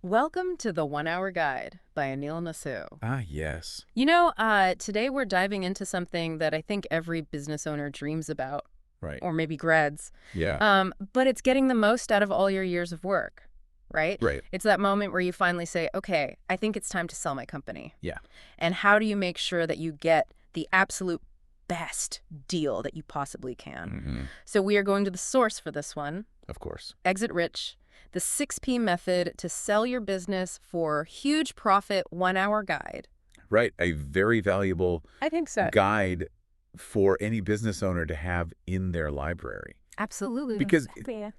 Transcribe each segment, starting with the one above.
Welcome to the 1 Hour Guide by Anil Nasu. Ah, yes. Today we're diving into something that I think every business owner dreams about, Right. or maybe grads. Yeah. But it's getting the most out of all your years of work, right? Right. It's that moment where you finally say, okay, I think it's time to sell my company. Yeah. And how do you make sure that you get the absolute best deal that you possibly can? Hmm. So we are going to the source for this one. Of course. Exit Rich, the 6P method to sell your business for huge profit 1 hour guide. Right. A very valuable I think so. guide for any business owner to have in their library. Absolutely. Because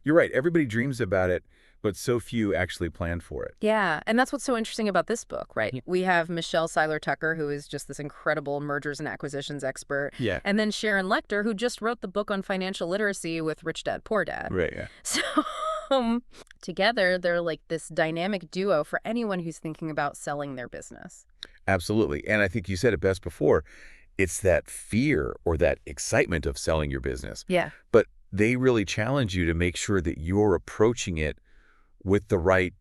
you're right. Everybody dreams about it, but so few actually plan for it. Yeah, and that's what's so interesting about this book, right? Yeah. We have Michelle Seiler Tucker, who is just this incredible mergers and acquisitions expert. Yeah. And then Sharon Lechter, who just wrote the book on financial literacy with Rich Dad, Poor Dad. Right. Yeah. So together, they're like this dynamic duo for anyone who's thinking about selling their business. Absolutely. And I think you said it best before. It's that fear or that excitement of selling your business. Yeah. But they really challenge you to make sure that you're approaching it with the right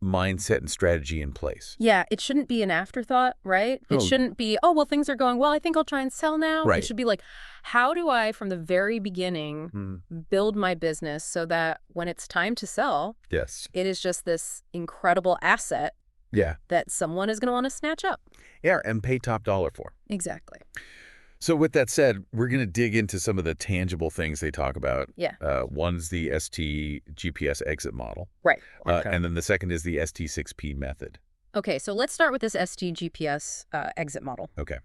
mindset and strategy in place. Yeah, it shouldn't be an afterthought, right? It Oh. shouldn't be, oh, well, things are going well. I think I'll try and sell now. Right. It should be like, how do I, from the very beginning, build my business so that when it's time to sell, Yes. it is just this incredible asset Yeah. that someone is going to want to snatch up. Yeah, and pay top dollar for. Exactly. So with that said, we're going to dig into some of the tangible things they talk about. Yeah. One's the ST GPS exit model. Right. And then the second is the ST6P method. Okay, so let's start with this STGPS exit model. Okay.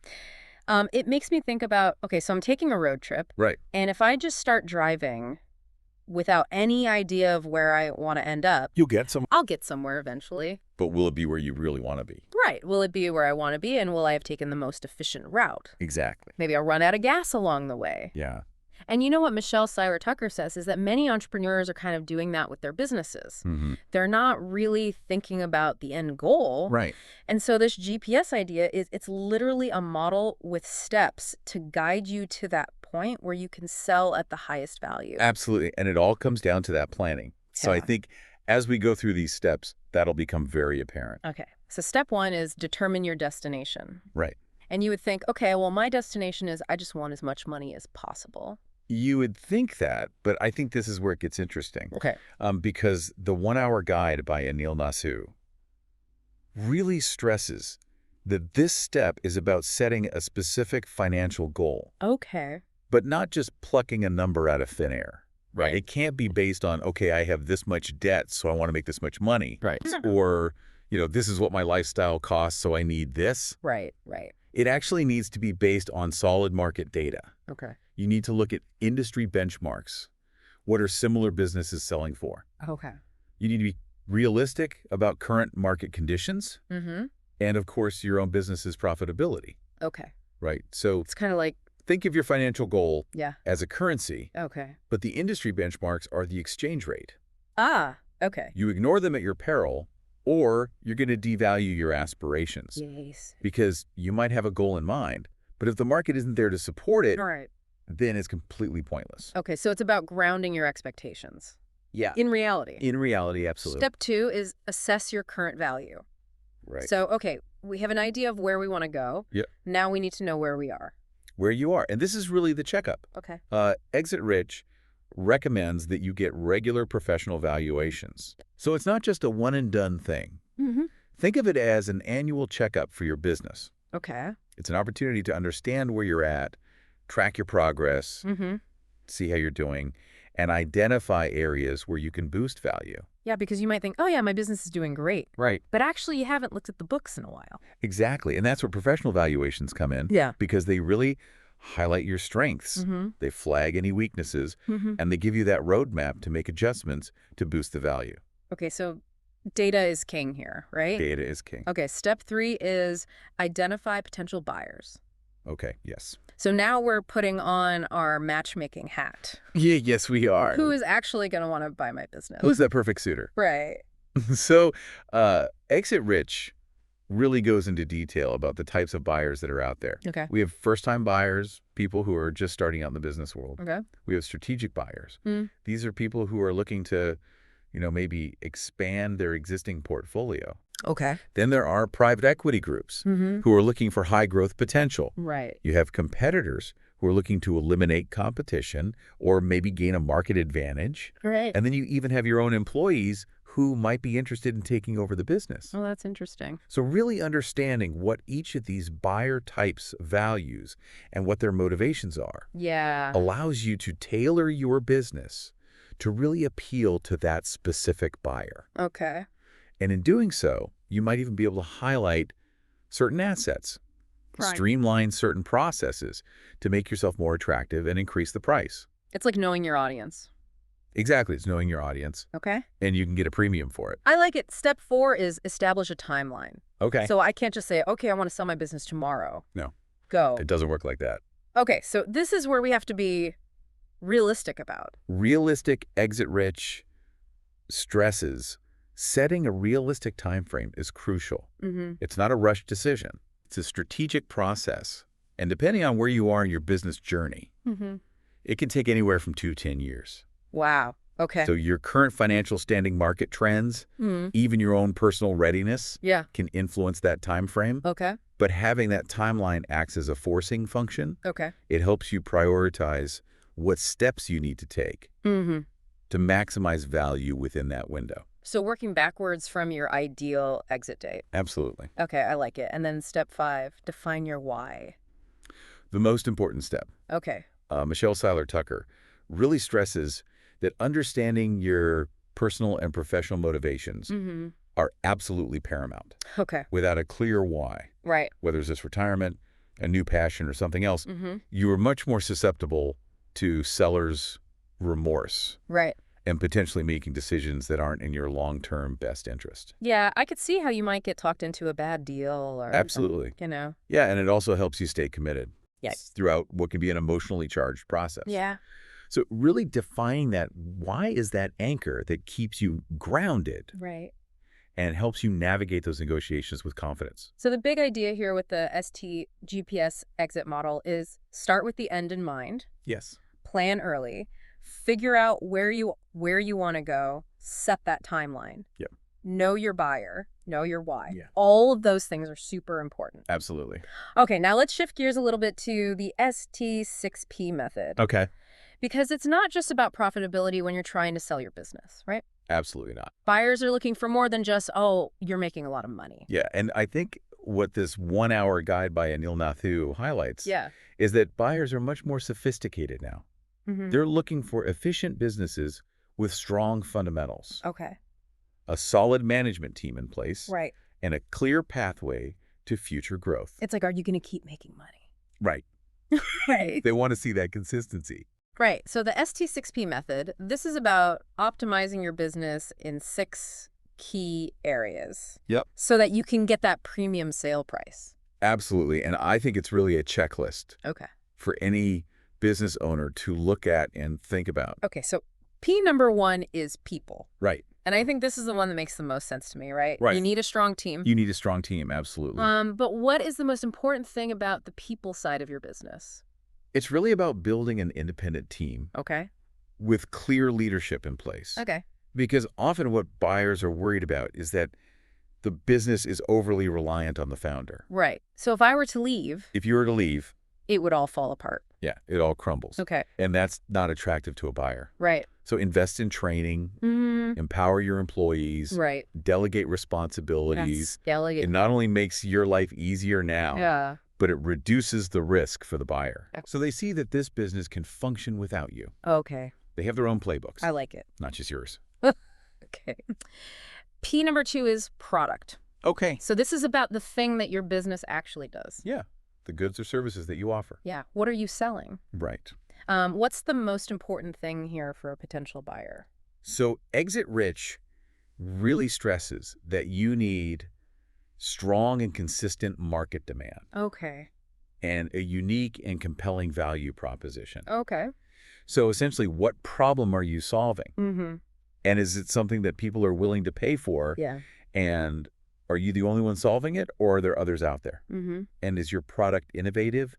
It makes me think about, okay, so I'm taking a road trip. Right. And if I just start driving without any idea of where I want to end up, You'll get some, I'll get somewhere eventually. but will it be where you really want to be? Right. Will it be where I want to be, and will I have taken the most efficient route? Exactly. Maybe I'll run out of gas along the way. Yeah. And you know what Michelle Seiler Tucker says is that many entrepreneurs are kind of doing that with their businesses. Mm-hmm. They're not really thinking about the end goal. Right. And so this GPS idea it's literally a model with steps to guide you to that point where you can sell at the highest value. Absolutely. And it all comes down to that planning. So I Yeah. think as we go through these steps, that'll become very apparent. Okay. So step one is determine your destination. Right. And you would think, okay, well, my destination is I just want as much money as possible. You would think that, but I think this is where it gets interesting. Okay. Because the 1 Hour Guide by Anil Nasu really stresses that this step is about setting a specific financial goal, Okay. but not just plucking a number out of thin air. Right. It can't be based on, okay, I have this much debt, so I want to make this much money. Right. Or, this is what my lifestyle costs, so I need this. Right. Right. It actually needs to be based on solid market data. Okay. You need to look at industry benchmarks. What are similar businesses selling for? Okay. You need to be realistic about current market conditions Mm-hmm. and, of course, your own business's profitability, Okay. right? So It's kind of like, think of your financial goal yeah. as a currency, Okay. but the industry benchmarks are the exchange rate. Ah. Okay. You ignore them at your peril, or you're going to devalue your aspirations Yes. because you might have a goal in mind, but if the market isn't there to support it, All right. then it's completely pointless. Okay. So it's about grounding your expectations Yeah. in reality. In reality, absolutely. Step two is assess your current value. Right. So, okay, we have an idea of where we want to go. Yep. Now we need to know where we are. Where you are. And this is really the checkup. Okay. Exit Rich recommends that you get regular professional valuations. So it's not just a one-and-done thing. Mm-hmm. Think of it as an annual checkup for your business. Okay. It's an opportunity to understand where you're at, track your progress, Mm-hmm. see how you're doing, and identify areas where you can boost value. Yeah, because you might think, oh, yeah, my business is doing great. Right. But actually, you haven't looked at the books in a while. Exactly. And that's where professional valuations come in. Yeah. Because they really highlight your strengths. Mm-hmm. They flag any weaknesses, Mm-hmm. and they give you that roadmap to make adjustments to boost the value. Okay, so data is king here, right? Data is king. Okay, step three is identify potential buyers. Okay, yes. So now we're putting on our matchmaking hat. Yeah, yes, we are. Who is actually going to want to buy my business? Who's that perfect suitor? Right. So, Exit Rich really goes into detail about the types of buyers that are out there. Okay. We have first-time buyers, people who are just starting out in the business world. Okay. We have strategic buyers. Mm. These are people who are looking to maybe expand their existing portfolio. Okay. Then there are private equity groups Mm-hmm. who are looking for high growth potential. Right. You have competitors who are looking to eliminate competition or maybe gain a market advantage. Right. And then you even have your own employees who might be interested in taking over the business. Oh, that's interesting. So really understanding what each of these buyer types values and what their motivations are Yeah. allows you to tailor your business to really appeal to that specific buyer. Okay. And in doing so, you might even be able to highlight certain assets, Right. streamline certain processes to make yourself more attractive and increase the price. It's like knowing your audience. Exactly. It's knowing your audience, Okay. and you can get a premium for it. I like it. Step 4 is establish a timeline. Okay. So I can't just say, okay, I want to sell my business tomorrow. No, Go. it doesn't work like that. Okay, so this is where we have to be realistic about. Realistic, exit-rich stresses. Setting a realistic time frame is crucial. Mm-hmm. It's not a rushed decision. It's a strategic process. And depending on where you are in your business journey, Mm-hmm. it can take anywhere from 2 to 10 years. Wow. Okay. So your current financial standing, market trends, Mm-hmm. even your own personal readiness Yeah. can influence that time frame. Okay. But having that timeline acts as a forcing function. Okay. It helps you prioritize what steps you need to take Mm-hmm. to maximize value within that window. So working backwards from your ideal exit date. Absolutely. Okay, I like it. And then step 5, define your why. The most important step, Okay. Michelle Seiler Tucker, really stresses that understanding your personal and professional motivations Mm-hmm. are absolutely paramount. Okay. Without a clear why, Right. whether it's this retirement, a new passion, or something else, Mm-hmm. you are much more susceptible to seller's remorse Right. and potentially making decisions that aren't in your long-term best interest. Yeah, I could see how you might get talked into a bad deal or Absolutely. Yeah, and it also helps you stay committed Yeah. throughout what can be an emotionally charged process. Yeah. So really defining that, why is that anchor that keeps you grounded Right. and helps you navigate those negotiations with confidence? So the big idea here with the ST GPS exit model is start with the end in mind, Yes. plan early, figure out where you want to go, set that timeline. Yep. Know your buyer, know your why. Yeah. All of those things are super important. Absolutely. Okay, now let's shift gears a little bit to the ST6P method. Okay. Because it's not just about profitability when you're trying to sell your business, right? Absolutely not. Buyers are looking for more than just, oh, you're making a lot of money. Yeah, and I think what this 1-hour guide by Anil Nathu highlights Yeah. is that buyers are much more sophisticated now. Mm-hmm. They're looking for efficient businesses with strong fundamentals, Okay. a solid management team in place, Right. and a clear pathway to future growth. It's like, are you going to keep making money? Right. Right. They want to see that consistency. Right. So the ST6P method, this is about optimizing your business in 6 key areas. Yep. So that you can get that premium sale price. Absolutely. And I think it's really a checklist Okay. for any business owner to look at and think about. Okay. So P number 1 is people. Right. And I think this is the one that makes the most sense to me, right? Right. You need a strong team. You need a strong team. Absolutely. But what is the most important thing about the people side of your business? It's really about building an independent team Okay. with clear leadership in place. Okay. Because often what buyers are worried about is that the business is overly reliant on the founder. Right. So if I were to leave, If you were to leave, it would all fall apart. yeah, it all crumbles. Okay. And that's not attractive to a buyer. Right. So invest in training, empower your employees, Right. delegate responsibilities. Yes. Delegate. It not only makes your life easier now, Yeah. but it reduces the risk for the buyer. Okay. So they see that this business can function without you. Okay. They have their own playbooks, I like it. not just yours. Okay. P number 2 is product. Okay. So this is about the thing that your business actually does. Yeah, the goods or services that you offer. Yeah. What are you selling? Right. What's the most important thing here for a potential buyer? So Exit Rich really stresses that you need strong and consistent market demand Okay. and a unique and compelling value proposition. Okay. So essentially, what problem are you solving? Mm-hmm. And is it something that people are willing to pay for? Yeah. And are you the only one solving it, or are there others out there? Mm-hmm. And is your product innovative?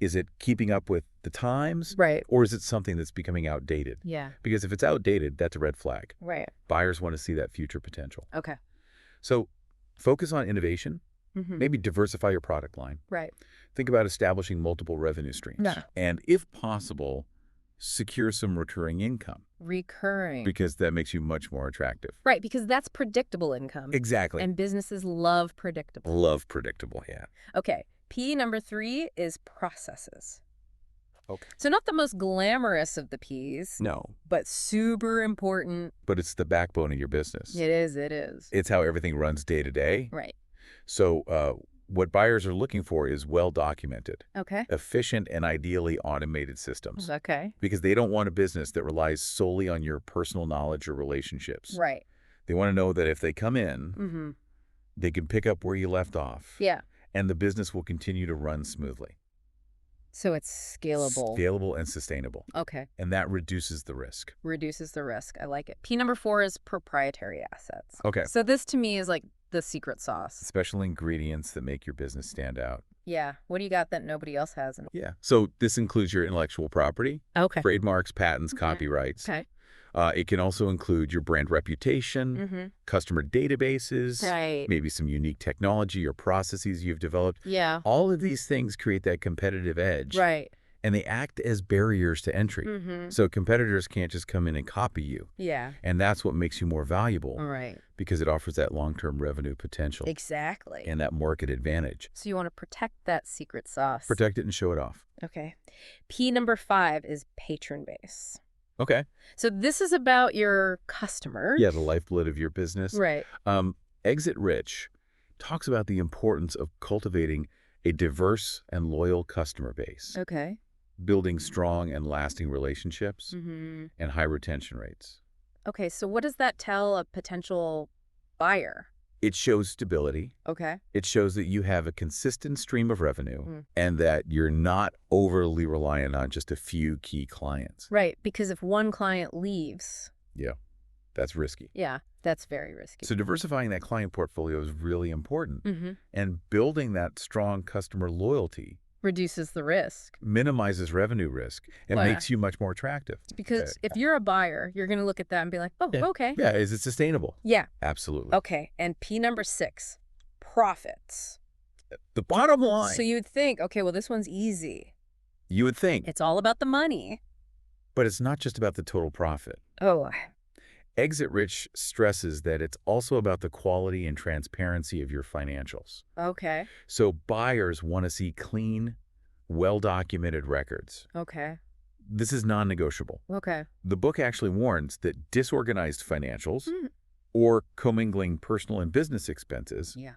Is it keeping up with the times? Right. Or is it something that's becoming outdated? Yeah. Because if it's outdated, that's a red flag. Right. Buyers want to see that future potential. Okay. So focus on innovation. Mm-hmm. Maybe diversify your product line. Right. Think about establishing multiple revenue streams. Yeah. And if possible, secure some recurring income. Recurring. Because that makes you much more attractive. Right, because that's predictable income. Exactly. And businesses love predictable. Love predictable, yeah. Okay. P number 3 is processes. Okay. So not the most glamorous of the P's. No. But super important. But it's the backbone of your business. It is, it is. It's how everything runs day to day. Right. So what buyers are looking for is well-documented, Okay. efficient, and ideally automated systems. Okay. Because they don't want a business that relies solely on your personal knowledge or relationships. Right. They want to know that if they come in, Mm-hmm. they can pick up where you left off. Yeah. And the business will continue to run smoothly. So it's scalable. Scalable and sustainable. Okay. And that reduces the risk. Reduces the risk. I like it. P number 4 is proprietary assets. Okay. So this to me is like the secret sauce. Special ingredients that make your business stand out. Yeah. What do you got that nobody else has? Yeah. So this includes your intellectual property, Okay. trademarks, patents, Okay. copyrights. Okay. It can also include your brand reputation, Mm-hmm. customer databases, Right. maybe some unique technology or processes you've developed. Yeah. All of these things create that competitive edge. Right. And they act as barriers to entry. Mm-hmm. So competitors can't just come in and copy you. Yeah. And that's what makes you more valuable Right. because it offers that long-term revenue potential Exactly. and that market advantage. So you want to protect that secret sauce. Protect it and show it off. Okay. P number 5 is patron base. Okay. So this is about your customers. Yeah, the lifeblood of your business. Right. Exit Rich talks about the importance of cultivating a diverse and loyal customer base, Okay. building strong and lasting relationships, Mm-hmm. and high retention rates. Okay. So what does that tell a potential buyer? It shows stability. Okay. It shows that you have a consistent stream of revenue Mm. and that you're not overly reliant on just a few key clients. Right. Because if one client leaves, Yeah, that's risky. yeah, that's very risky. So diversifying that client portfolio is really important. Mm-hmm. And building that strong customer loyalty Reduces the risk. minimizes revenue risk and Well, yeah. makes you much more attractive. Because if you're a buyer, you're going to look at that and be like, oh, Yeah. okay. Yeah, is it sustainable? Yeah. Absolutely. Okay. And P number 6, profits. The bottom line, So you'd think, okay, well, this one's easy. you would think, It's all about the money. but it's not just about the total profit. Oh, Exit Rich stresses that it's also about the quality and transparency of your financials. okay. So buyers want to see clean, well-documented records. Okay. This is non-negotiable. Okay. The book actually warns that disorganized financials Hmm. or commingling personal and business expenses Yeah.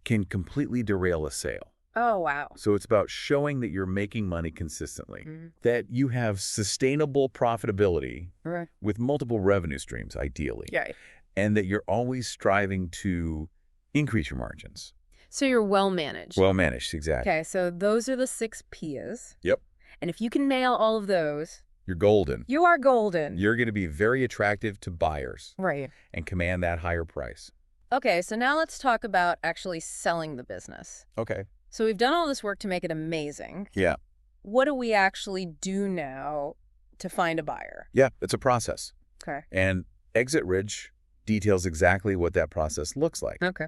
can completely derail a sale. Oh, wow. So it's about showing that you're making money consistently, Mhm. that you have sustainable profitability Right. with multiple revenue streams, ideally, Yeah. and that you're always striving to increase your margins. So you're well managed. Well managed, exactly. Okay. So those are the 6 P's. Yep. And if you can nail all of those, You're golden. you are golden. You're going to be very attractive to buyers Right. and command that higher price. Okay. So now let's talk about actually selling the business. Okay. So we've done all this work to make it amazing. Yeah. What do we actually do now to find a buyer? Yeah, it's a process. Okay. And Exit Ridge details exactly what that process looks like. Okay.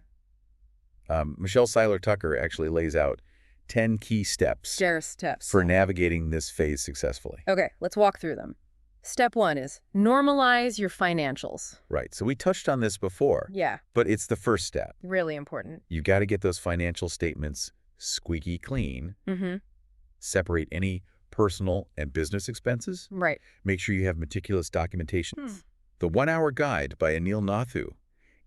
Michelle Seiler Tucker actually lays out 10 key steps Share steps. for navigating this phase successfully. Okay, let's walk through them. Step 1 is normalize your financials. Right. So we touched on this before, Yeah, but it's the first step. really important. You got to get those financial statements squeaky clean, Mm-hmm. separate any personal and business expenses, Right. make sure you have meticulous documentation. Hmm. The 1 Hour Guide by Anil Nathu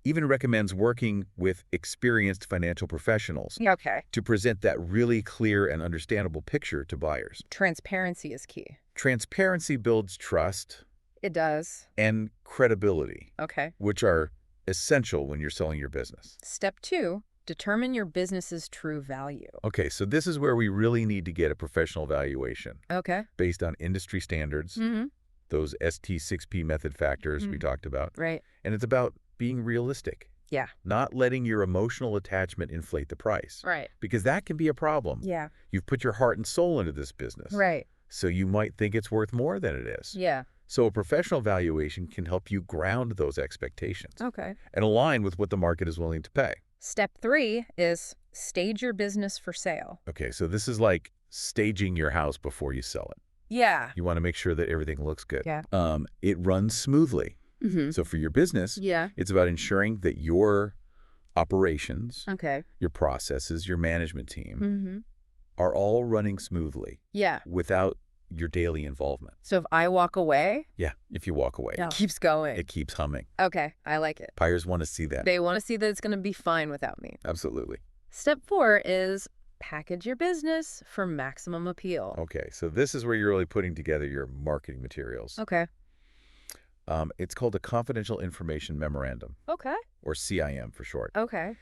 even recommends working with experienced financial professionals Okay. to present that really clear and understandable picture to buyers. Transparency is key. Transparency builds trust It does. and credibility, Okay. which are essential when you're selling your business. Step 2, determine your business's true value. Okay, so this is where we really need to get a professional valuation Okay. based on industry standards, Mm-hmm. those ST6P method factors we talked about. Right. And it's about being realistic. Yeah. not letting your emotional attachment inflate the price. Right. Because that can be a problem. Yeah. You've put your heart and soul into this business. Right. So you might think it's worth more than it is. Yeah. So a professional valuation can help you ground those expectations Okay. and align with what the market is willing to pay. Step 3 is stage your business for sale. Okay, so this is like staging your house before you sell it. Yeah. You want to make sure that everything looks good. Yeah. It runs smoothly. Mm-hmm. So for your business, Yeah. it's about ensuring that your operations, Okay. your processes, your management team Mm-hmm. are all running smoothly Yeah. without your daily involvement. So if I walk away, Yeah, if you walk away, it keeps going. it keeps humming. Okay. I like it. Buyers want to see that. They want to see that it's going to be fine without me. Absolutely. Step 4 is package your business for maximum appeal. Okay, so this is where you're really putting together your marketing materials. Okay. It's called a Confidential Information Memorandum, Okay. or CIM for short. Okay.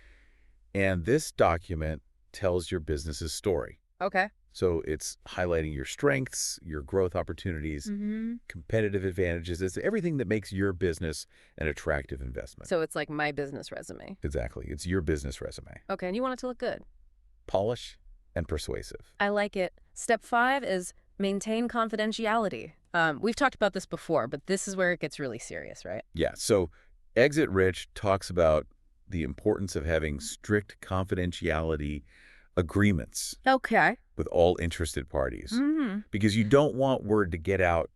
And this document tells your business's story. Okay. So it's highlighting your strengths, your growth opportunities, Mm-hmm. competitive advantages. It's everything that makes your business an attractive investment. So it's like my business resume. Exactly. It's your business resume. Okay. And you want it to look good. Polish and persuasive. I like it. Step 5 is maintain confidentiality. We've talked about this before, but this is where it gets really serious, right? Yeah. So Exit Rich talks about the importance of having strict confidentiality agreements Okay. with all interested parties, Mm-hmm. because you don't want word to get out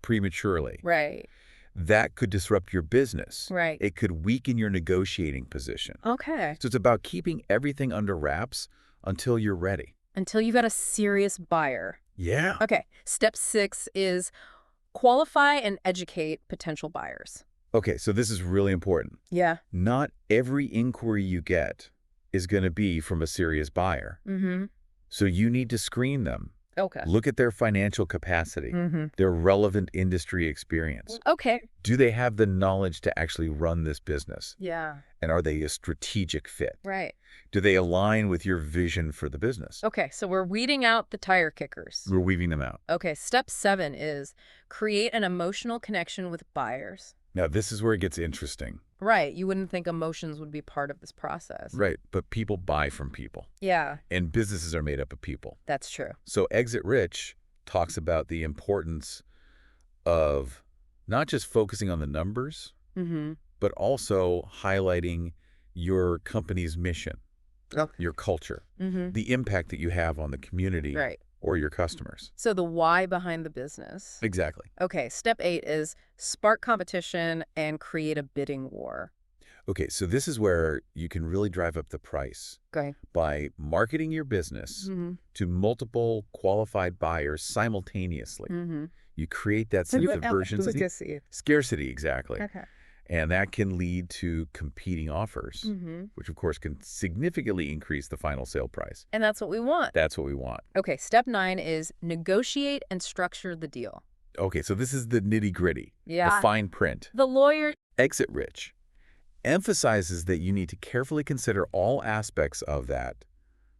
prematurely. Right. That could disrupt your business. Right. It could weaken your negotiating position. Okay. So it's about keeping everything under wraps until you're ready. Until you've got a serious buyer. Yeah. Okay. Step 6 is qualify and educate potential buyers. Okay, so this is really important. Yeah. Not every inquiry you get is going to be from a serious buyer. Mm-hmm. So you need to screen them. Okay. Look at their financial capacity, Mm-hmm. their relevant industry experience. Okay. Do they have the knowledge to actually run this business? Yeah. And are they a strategic fit? Right. Do they align with your vision for the business? Okay. So we're weeding out the tire kickers. We're weaving them out. Okay. Step 7 is create an emotional connection with buyers. Now, this is where it gets interesting. Right. You wouldn't think emotions would be part of this process. Right, but people buy from people. Yeah, And businesses are made up of people. that's true. So Exit Rich talks about the importance of not just focusing on the numbers, Mm-hmm. but also highlighting your company's mission, Okay. your culture, Mm-hmm. the impact that you have on the community Right. or your customers. So the why behind the business. Exactly. Okay. Step 8 is spark competition and create a bidding war. Okay, so this is where you can really drive up the price Okay. by marketing your business Mm-hmm. to multiple qualified buyers simultaneously. Mm-hmm. You create that sense of urgency. Scarcity, exactly. Okay. And that can lead to competing offers, Mm-hmm. which of course can significantly increase the final sale price. And that's what we want. That's what we want. Okay. Step 9 is negotiate and structure the deal. Okay, so this is the nitty-gritty, Yeah. the fine print. The lawyer. Exit Rich emphasizes that you need to carefully consider all aspects of that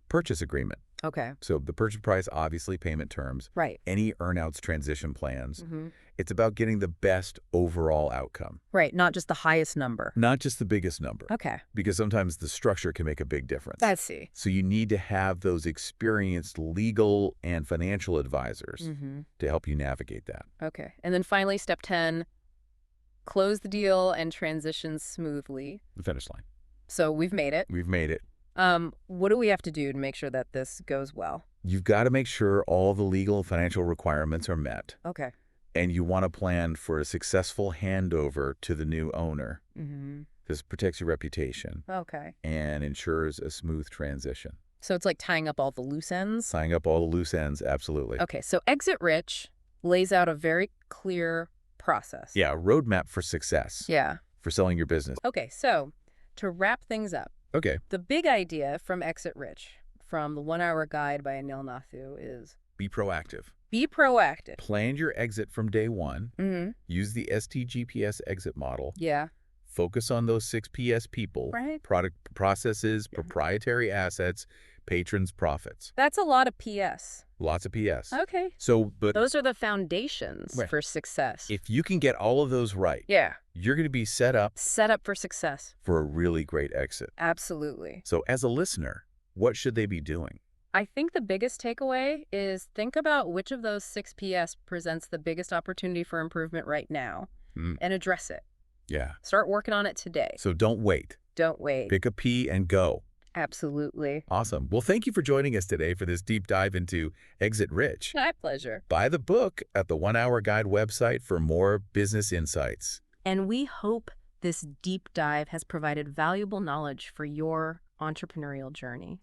purchase agreement. Okay. So the purchase price, obviously payment terms, Right. any earnouts, transition plans. Mm-hmm. It's about getting the best overall outcome, Right. Not just the highest number. not just the biggest number, Okay. because sometimes the structure can make a big difference. I see. So you need to have those experienced legal and financial advisors Mm-hmm. to help you navigate that. Okay. And then finally, step 10, close the deal and transition smoothly. The finish line. So we've made it. We've made it. What do we have to do to make sure that this goes well? You've got to make sure all the legal and financial requirements are met, Okay. and you want to plan for a successful handover to the new owner. Mm-hmm. This protects your reputation Okay. and ensures a smooth transition. So it's like tying up all the loose ends? Tying up all the loose ends, absolutely. Okay. So Exit Rich lays out a very clear process. Yeah, a roadmap for success, Yeah. for selling your business. Okay. So to wrap things up, Okay, the big idea from Exit Rich, from the 1-Hour Guide by Anil Nathu, is be proactive. be proactive. Plan your exit from day one. Mm-hmm. Use the STGPS exit model. Yeah. Focus on those 6 PS people, Right. product processes, proprietary assets, patrons' profits. That's a lot of PS. Lots of PS. Okay. So, but Those are the foundations right, for success. if you can get all of those right, Yeah. you're going to be set up Set up for success. for a really great exit. Absolutely. So as a listener, what should they be doing? I think the biggest takeaway is think about which of those 6 PS presents the biggest opportunity for improvement right now and address it. Yeah. Start working on it today. So don't wait. Don't wait. Pick a P and go. Absolutely. Awesome. Well, thank you for joining us today for this deep dive into Exit Rich. My pleasure. Buy the book at the 1 Hour Guide website for more business insights. And we hope this deep dive has provided valuable knowledge for your entrepreneurial journey.